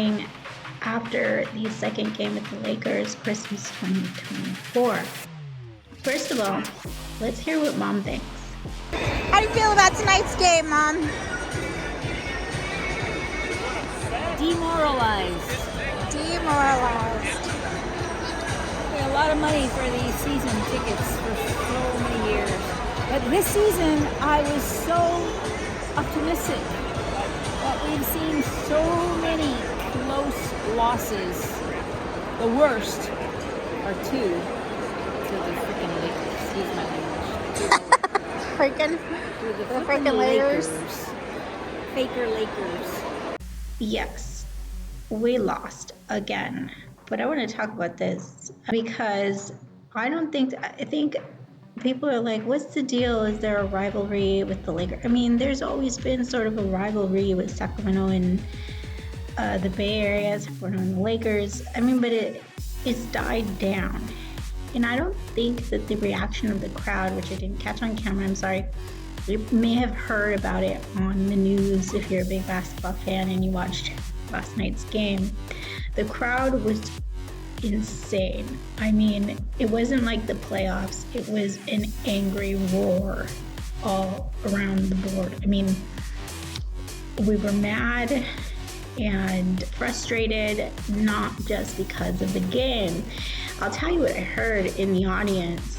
playing after the second game with the Lakers, Christmas 2024. First of all, let's hear what Mom thinks. How do you feel about tonight's game, Mom? Demoralized. Pay a lot of money for these season tickets for so many years. But this season, I was so optimistic that we've seen so many close losses. The worst are two to the freaking Lakers. Excuse my language. The freaking Lakers. Faker Lakers. Yes, we lost again. But I want to talk about this because I think people are like, what's the deal? Is there a rivalry with the Lakers? I mean, there's always been sort of a rivalry with Sacramento and the Bay Area, Sacramento and the Lakers. I mean, but it's died down. And I don't think that the reaction of the crowd, which I didn't catch on camera, I'm sorry, you may have heard about it on the news if you're a big basketball fan and you watched last night's game. The crowd was insane. I mean, it wasn't like the playoffs. It was an angry roar all around the board. I mean, we were mad and frustrated, not just because of the game. I'll tell you what I heard in the audience.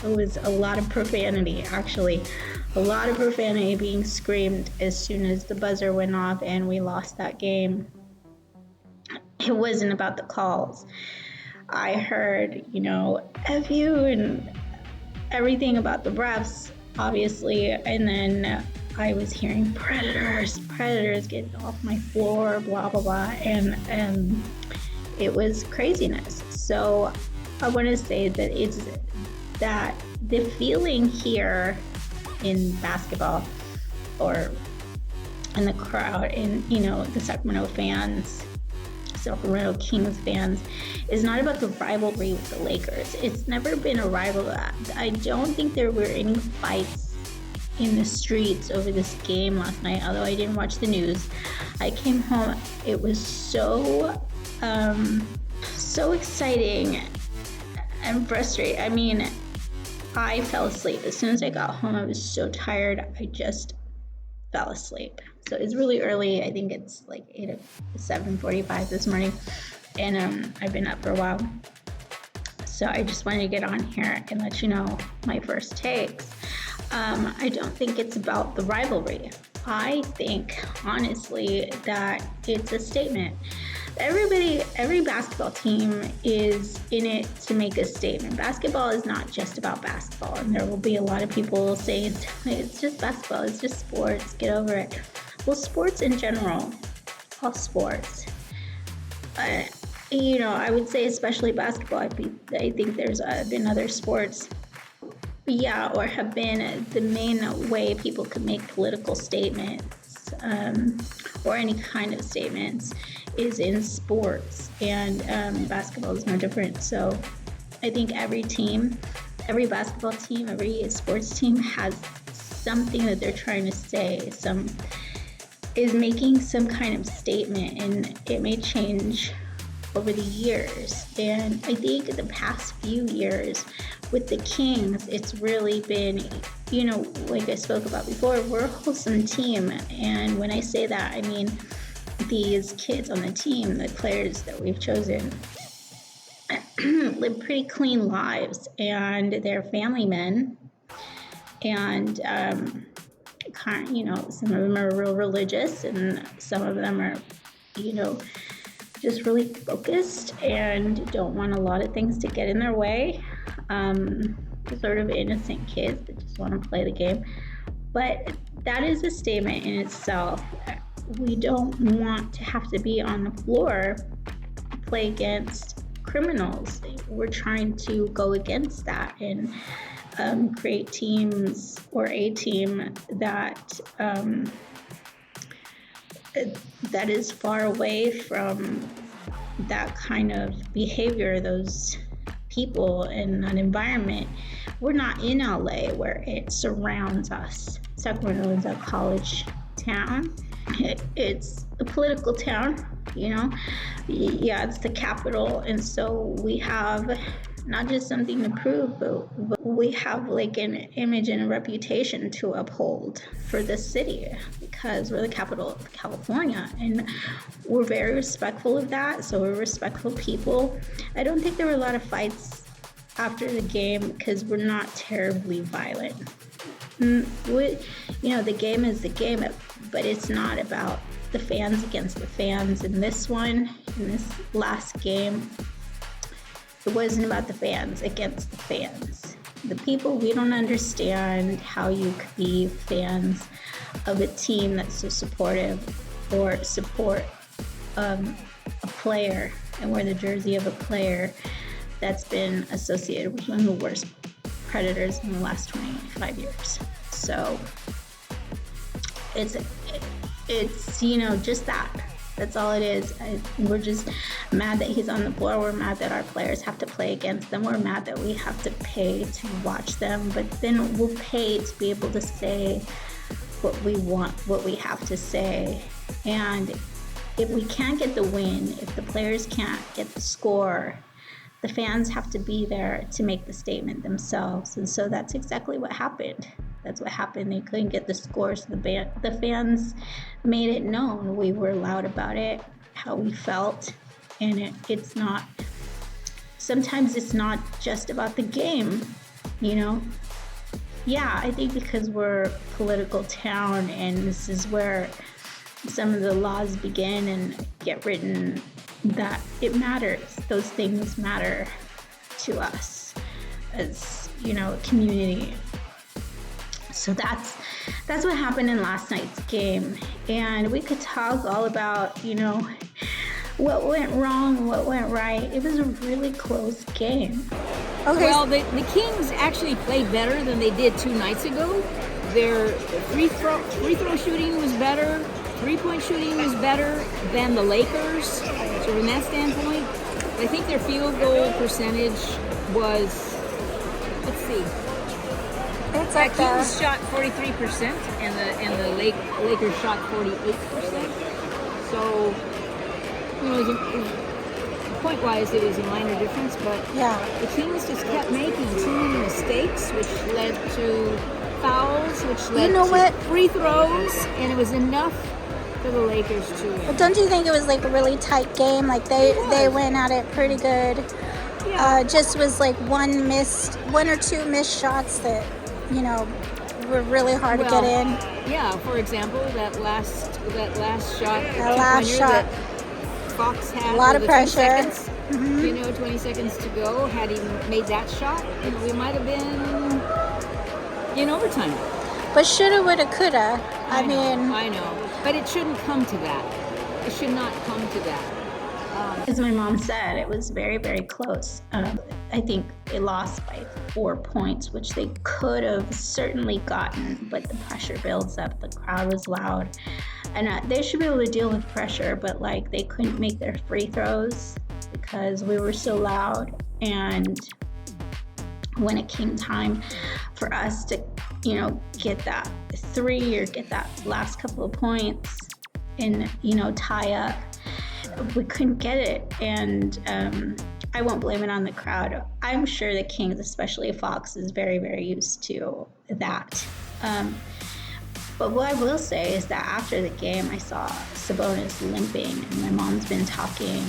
It was a lot of profanity, actually. A lot of profanity being screamed as soon as the buzzer went off and we lost that game. It wasn't about the calls. I heard, F you and everything about the refs, obviously. And then I was hearing predators getting off my floor, blah, blah, blah. And it was craziness. So I want to say that it's that the feeling here in basketball or in the crowd, in, the Sacramento fans, Sacramento Kings fans, is not about the rivalry with the Lakers. It's never been a rival. I don't think there were any fights in the streets over this game last night, although I didn't watch the news. I came home, it was so exciting and frustrating. I mean, I fell asleep. As soon as I got home, I was so tired, I just fell asleep. So it's really early. I think it's like 7:45 this morning, and I've been up for a while. So I just wanted to get on here and let you know my first takes. I don't think it's about the rivalry. I think, honestly, that it's a statement. Every basketball team is in it to make a statement. Basketball is not just about basketball, and there will be a lot of people saying it's just basketball, it's just sports, get over it. Well, sports in general, all sports, I would say especially basketball. I think there's been other sports, or have been the main way people could make political statements or any kind of statements is in sports, and basketball is no different. So I think every basketball team, every sports team has something that they're trying to say, is making some kind of statement, and it may change over the years. And I think the past few years with the Kings, it's really been, like I spoke about before, we're a wholesome team. And when I say that, I mean these kids on the team, the players that we've chosen, live pretty clean lives, and they're family men. And some of them are real religious, and some of them are, just really focused and don't want a lot of things to get in their way. Sort of innocent kids that just want to play the game. But that is a statement in itself. We don't want to have to be on the floor to play against criminals. We're trying to go against that and create teams, or a team that is far away from that kind of behavior, those people in an environment. We're not in LA where it surrounds us. Sacramento is a college town, it's a political town, you know. Yeah, it's the capital, and so we have not just something to prove, but we have like an image and a reputation to uphold for this city because we're the capital of California, and we're very respectful of that. So we're respectful people. I don't think there were a lot of fights after the game because we're not terribly violent. The game is the game, but it's not about the fans against the fans. In this last game, it wasn't about the fans against the fans. The people, we don't understand how you could be fans of a team that's so supportive or support a player and wear the jersey of a player that's been associated with one of the worst predators in the last 25 years. So it's just that. That's all it is. We're just mad that he's on the floor. We're mad that our players have to play against them. We're mad that we have to pay to watch them. But then we'll pay to be able to say what we want, what we have to say. And if we can't get the win, if the players can't get the score, the fans have to be there to make the statement themselves. And so that's exactly what happened. That's what happened. They couldn't get the score, so the fans made it known. We were loud about it, how we felt. And it's not, sometimes it's not just about the game, you know? Yeah, I think because we're a political town and this is where some of the laws begin and get written, that it matters. Those things matter to us as, a community. So that's what happened in last night's game. And we could talk all about, what went wrong, what went right. It was a really close game. Okay. Well, the Kings actually played better than they did 2 nights ago. Their free throw shooting was better. 3-point shooting was better than the Lakers. So from that standpoint, I think their field goal percentage was, let's see. It's like Kings shot 43% and the Lakers shot 48%. So, point-wise, it was a minor difference, but the Kings just kept making too many mistakes, which led to fouls, which led to free throws, and it was enough for the Lakers to win. But don't you think it was like a really tight game? Like they went at it pretty good. Yeah. Just was like one or two missed shots that were really hard to get in. Yeah, for example, that last shot. That Fox had a lot of pressure. 20 seconds, 20 seconds to go. Had he made that shot, we might have been in overtime. But shoulda, woulda, coulda. I know. But it shouldn't come to that. It should not come to that. As my mom said, it was very, very close. I think they lost by 4 points, which they could have certainly gotten, but the pressure builds up. The crowd was loud. And they should be able to deal with pressure, but they couldn't make their free throws because we were so loud. And when it came time for us to, get that 3 or get that last couple of points and, tie up, we couldn't get it. And I won't blame it on the crowd. I'm sure the Kings, especially Fox, is very, very used to that. But what I will say is that after the game, I saw Sabonis limping, and my mom's been talking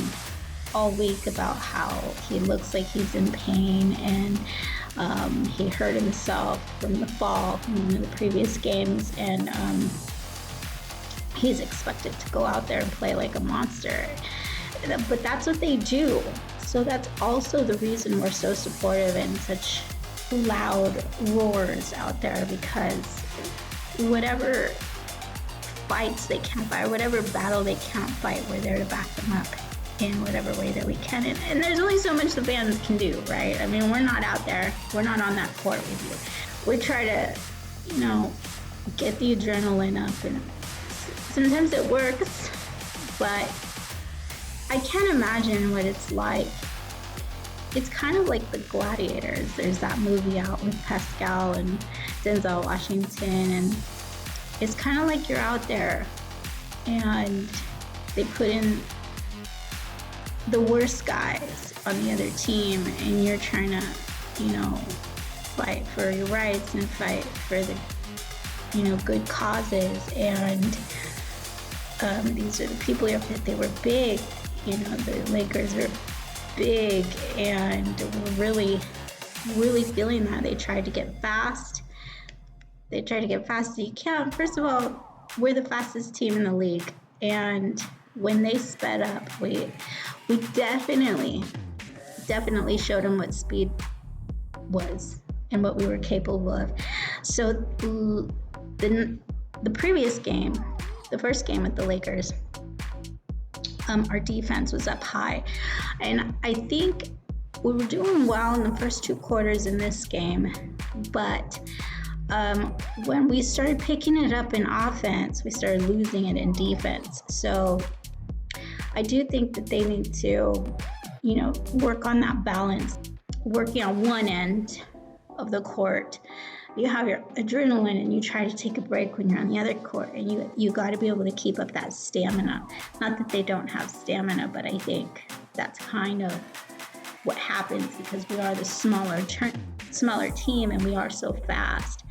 all week about how he looks like he's in pain, and he hurt himself from the fall from one of the previous games, and he's expected to go out there and play like a monster. But that's what they do. So that's also the reason we're so supportive and such loud roars out there, because whatever fights they can't fight, whatever battle they can't fight, we're there to back them up in whatever way that we can. And there's only so much the fans can do, right? I mean, we're not out there. We're not on that court with you. We try to, get the adrenaline up, and sometimes it works, but I can't imagine what it's like. It's kind of like The Gladiators. There's that movie out with Pascal and Denzel Washington, and it's kind of like you're out there and they put in the worst guys on the other team, and you're trying to, fight for your rights and fight for the, good causes. And these are the people that they were big. The Lakers are big, and we're really, really feeling that. They tried to get fast. They tried to get fast as you can. First of all, we're the fastest team in the league, and when they sped up, we definitely showed them what speed was and what we were capable of. So the previous game, the first game with the Lakers, our defense was up high, and I think we were doing well in the first 2 quarters in this game, but when we started picking it up in offense, we started losing it in defense. So I do think that they need to, work on that balance. Working on one end of the court, you have your adrenaline and you try to take a break when you're on the other court, and you got to be able to keep up that stamina. Not that they don't have stamina, but I think that's kind of what happens because we are the smaller team and we are so fast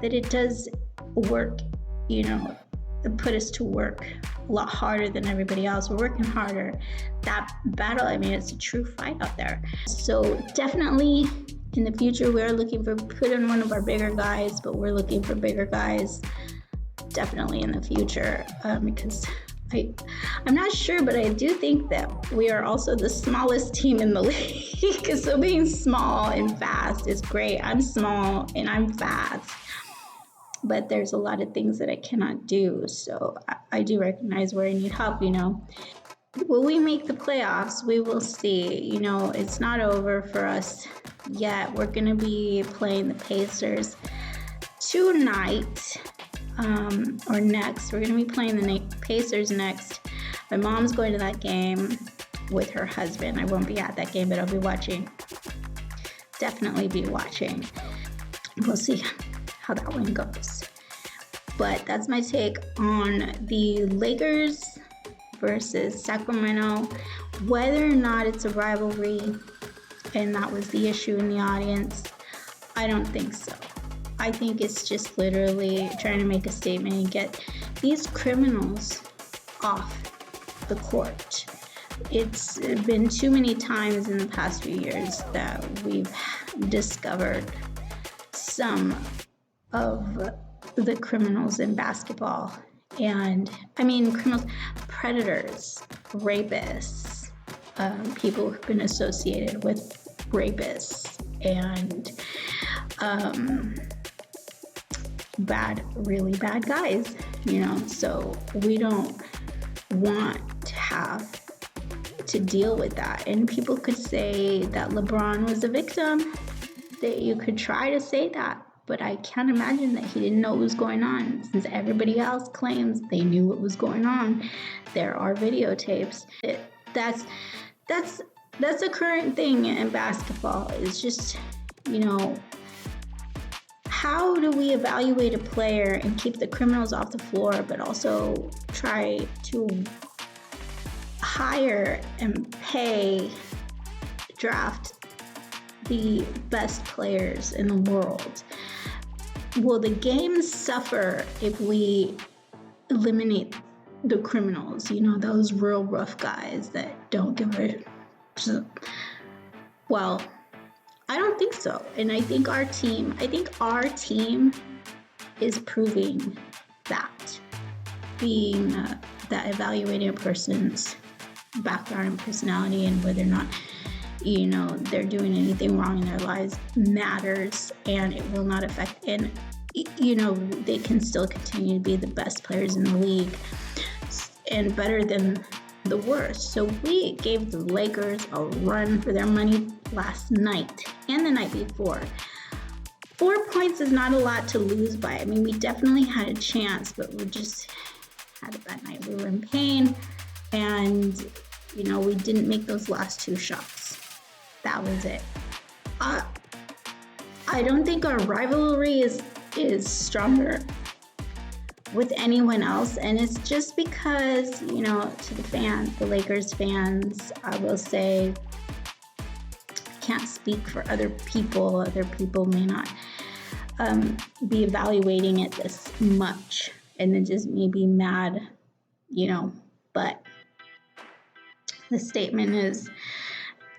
that it does work, put us to work a lot harder than everybody else. We're working harder. That battle, it's a true fight out there. So definitely in the future, we're looking for put in one of our bigger guys, but we're looking for bigger guys definitely in the future because I'm not sure, but I do think that we are also the smallest team in the league. So being small and fast is great. I'm small and I'm fast, but there's a lot of things that I cannot do. So I do recognize where I need help, Will we make the playoffs? We will see. It's not over for us yet. We're going to be playing the Pacers tonight or next. We're going to be playing the Pacers next. My mom's going to that game with her husband. I won't be at that game, but I'll be watching. Definitely be watching. We'll see how that one goes. But that's my take on the Lakers versus Sacramento, whether or not it's a rivalry, and that was the issue in the audience. I don't think so. I think it's just literally trying to make a statement and get these criminals off the court. It's been too many times in the past few years that we've discovered some of the criminals in basketball. And criminals, predators, rapists, people who've been associated with rapists, and really bad guys, so we don't want to have to deal with that. And people could say that LeBron was a victim, that you could try to say that, but I can't imagine that he didn't know what was going on, since everybody else claims they knew what was going on. There are videotapes. That's a current thing in basketball. It's just, how do we evaluate a player and keep the criminals off the floor, but also try to hire and draft the best players in the world? Will the game suffer if we eliminate the criminals, those real rough guys that don't give a... Well, I don't think so. And I think our team is proving that, being that evaluating a person's background and personality and whether or not they're doing anything wrong in their lives matters, and it will not affect, and they can still continue to be the best players in the league and better than the worst. So we gave the Lakers a run for their money last night and the night before. 4 points is not a lot to lose by. We definitely had a chance, but we just had a bad night. We were in pain, and we didn't make those last 2 shots. That was it. I don't think our rivalry is stronger. with anyone else. And it's just because, you know, to the Lakers fans, I will say, can't speak for other people. Other people may not be evaluating it this much, and then just may be mad, you know, but the statement is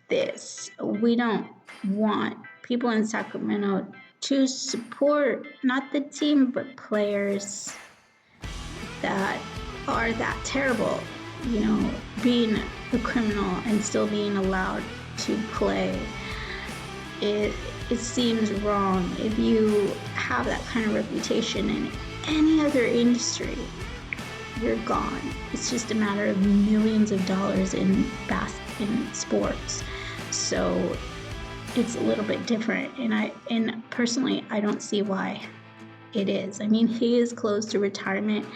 this: we don't want people in Sacramento to support not the team but players that are that terrible, you know, being a criminal and still being allowed to play. It seems wrong. If you have that kind of reputation in any other industry, you're gone. It's just a matter of millions of dollars in sports. So it's a little bit different, and personally, I don't see why it is. I mean, he is close to retirement.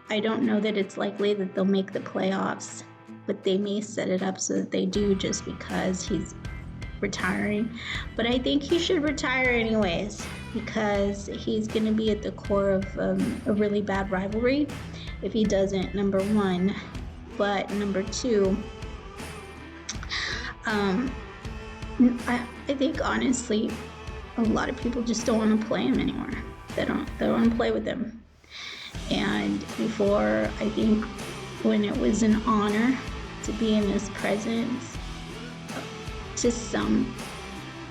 I don't know that it's likely that they'll make the playoffs, but they may set it up so that they do, just because he's retiring. But I think he should retire anyways, because he's going to be at the core of a really bad rivalry if he doesn't, number one. But number two, I think honestly, a lot of people just don't want to play him anymore. They don't want to play with him. And before, I think when it was an honor to be in his presence to some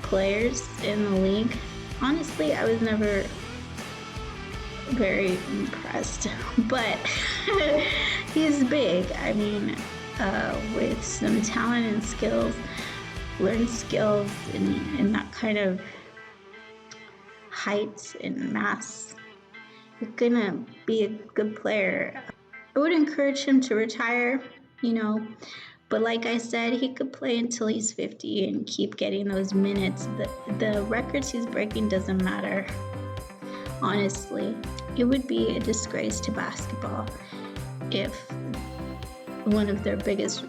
players in the league, honestly, I was never very impressed. But he's big. I mean, with some talent and skills, learned skills and that kind of height and mass, you're gonna be a good player. I would encourage him to retire, you know, but like I said, he could play until he's 50 and keep getting those minutes. The records he's breaking doesn't matter. Honestly, it would be a disgrace to basketball if one of their biggest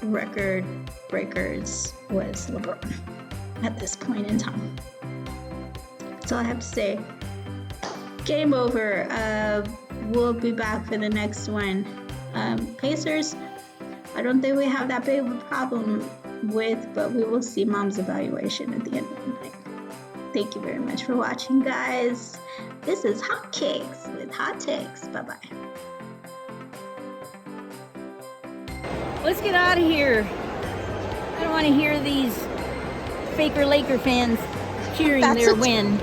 record breakers was LeBron at this point in time. That's all I have to say. Game over. We'll be back for the next one. Pacers, I don't think we have that big of a problem with, but we will see Mom's evaluation at the end of the night. Thank you very much for watching, guys. This is Hot Cakes with Hot Takes. Bye-bye. Let's get out of here. I don't want to hear these faker Laker fans cheering their win.